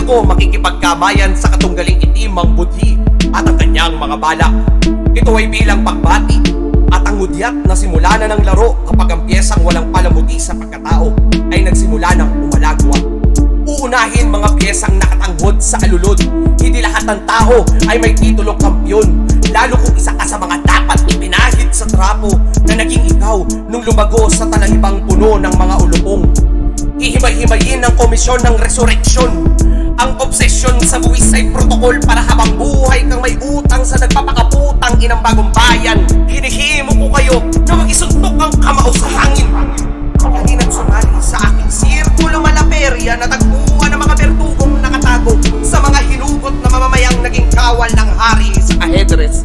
ko makikipagkamayan sa katunggaling itim ang budhi at ang kanyang mga balak. Ito ay bilang pagbati at ang hudyat na simula na ng laro kapag ang piyesang walang palamuti sa pagkatao ay nagsimula ng umalagwa. Uunahin mga piyesang nakatanghod sa alulod. Hindi lahat ng tao ay may titulong kampyon, lalo kung isa ka sa mga dapat ipinahid sa trapo na naging ikaw nung lumago sa talahibang puno ng mga ulupong. Ihimay-himayin ang komisyon ng resurreksyon. Ang obsesyon sa buwis ay protokol para habang buhay kang may utang sa nagpapakaputang inang bagong bayan. Hinihimo ko kayo na mag-isuntok ang kamao sa hangin. Kaninang sumali sa aking sirkulo malaperya na tagpuan ng mga bertugong nakatago sa mga hinugot na mamamayang naging kawal ng hari sa ahedres.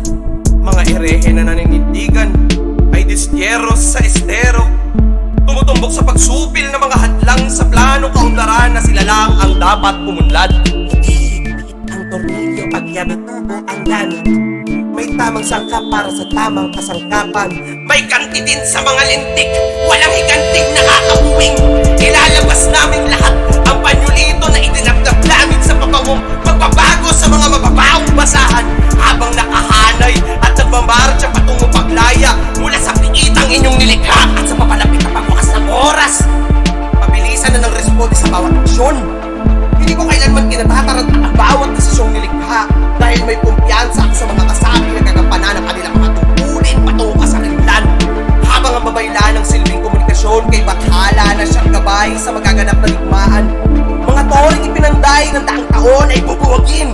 Mga erehe na naninindigan ay diskyeros sa estero, tumutumbok sa pagsupil ng mga hadlang sa plano kaunlaran na sila lang ang dapat pumunlad. Hindi ang tornilyo pag yabutubo ang gano'n. May tamang sangkap para sa tamang kasangkapan. May kanti din sa mga lintik, walang higanting nakakauwing. Ilalabas namin lahat ang panyulito na itinapdap namin sa papawong magbabago sa mga mababawang basahan habang nakahanay at nagmamarcha patungo paglaya mula sa piitang inyong nilikha at sa papalapit na pagwakas ng oras. Pabilisan na ng responde sa bawat aksyon. Hindi ko kailanman kinatataranta ang bawat desisyong nilikha dahil may kumpiyansa ako sa mga kasabi na gagampanan ng kanilang mga tungkulin patungo ka sa rinlan. Habang ang babayla ng silbing komunikasyon kay Bathala na siyang gabay sa magaganap na digmaan, mga toring ipinanday ng daang taon ay bubuwagin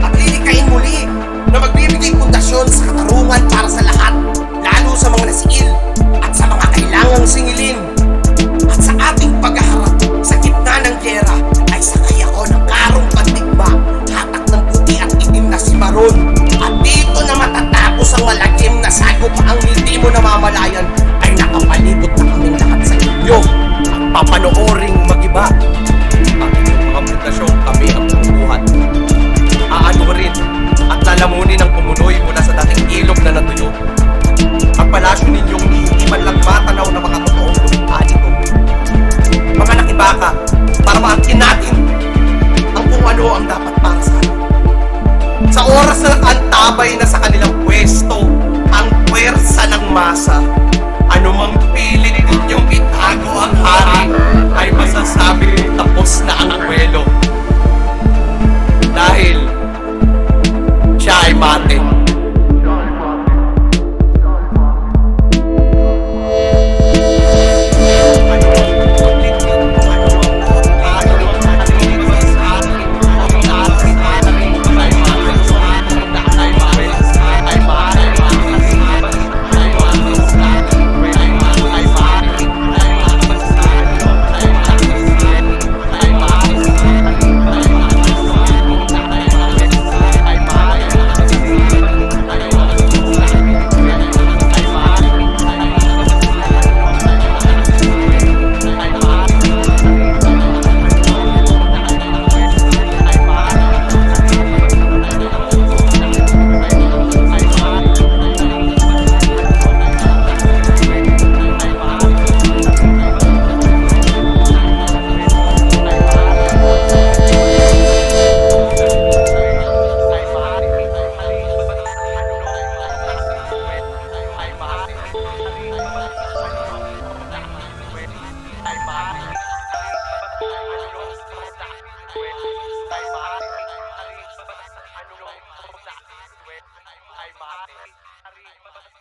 at lilikain muli na magbibigay pundasyon sa katarungan para sa lahat, lalo sa mga nasiil at sa mga kailangang singilin. At sa ating paghaharap sa gitna ng gyera ay sakay ako ng karong pandigma, hatak ng puti at itim na sibaron. At dito na matatapos ang malagim na sagop ang hindi mo namamalayan ay nakapalibot na kaming lahat sa inyo at papanooring magiba. Ang inyong mga pundasyon kami ang bumubuhat. Aano rin at lalamunin ang pumunoy mula sa dating ilog na natuyo. Ang palasyo ninyong hindi man lang matanaw na mga totoong lumpani ko. Mga nakibaka, para maangkin natin ang kung ano ang dapat para sa atin. Sa oras na antabay na sa kanilang pwesto ang puwersa ng masa, anumang pilit ninyong itago ang hari ay masasabi tapos na ang akwelo. Dahil siya ay mate. Ay,